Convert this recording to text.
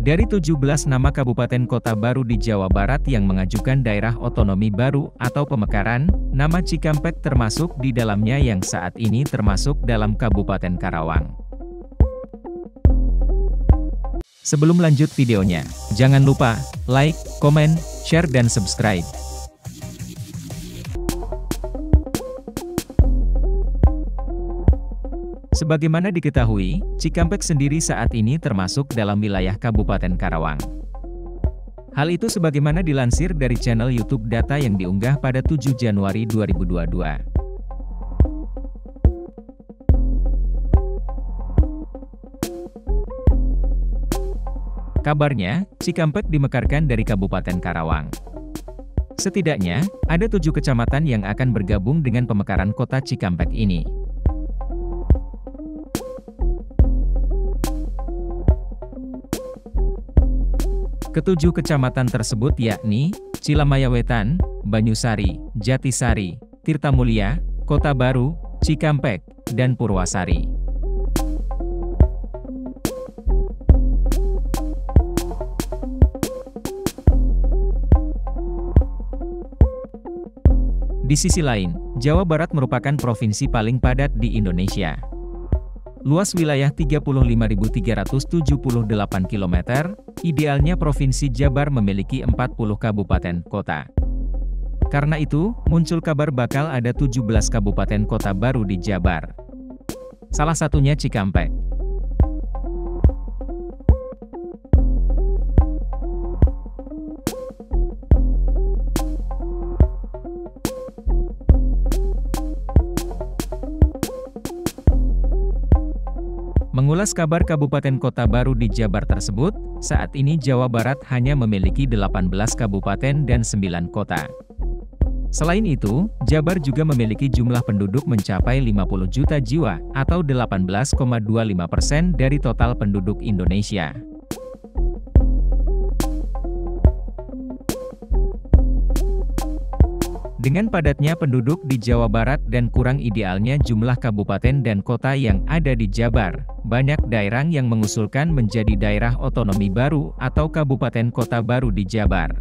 Dari 17 nama kabupaten kota baru di Jawa Barat yang mengajukan daerah otonomi baru atau pemekaran, nama Cikampek termasuk di dalamnya yang saat ini termasuk dalam Kabupaten Karawang. Sebelum lanjut videonya, jangan lupa like, komen, share dan subscribe. Sebagaimana diketahui, Cikampek sendiri saat ini termasuk dalam wilayah Kabupaten Karawang. Hal itu sebagaimana dilansir dari channel YouTube Data yang diunggah pada 7 Januari 2022. Kabarnya, Cikampek dimekarkan dari Kabupaten Karawang. Setidaknya, ada 7 kecamatan yang akan bergabung dengan pemekaran kota Cikampek ini. Ketujuh kecamatan tersebut yakni, Cilamaya Wetan, Banyusari, Jatisari, Tirtamulya, Kota Baru, Cikampek, dan Purwasari. Di sisi lain, Jawa Barat merupakan provinsi paling padat di Indonesia. Luas wilayah 35.378 km, idealnya Provinsi Jabar memiliki 40 kabupaten kota. Karena itu, muncul kabar bakal ada 17 kabupaten kota baru di Jabar. Salah satunya Cikampek. Mengulas kabar kabupaten kota baru di Jabar tersebut, saat ini Jawa Barat hanya memiliki 18 kabupaten dan 9 kota. Selain itu, Jabar juga memiliki jumlah penduduk mencapai 50 juta jiwa, atau 18,25% dari total penduduk Indonesia. Dengan padatnya penduduk di Jawa Barat dan kurang idealnya jumlah kabupaten dan kota yang ada di Jabar, banyak daerah yang mengusulkan menjadi daerah otonomi baru atau kabupaten kota baru di Jabar.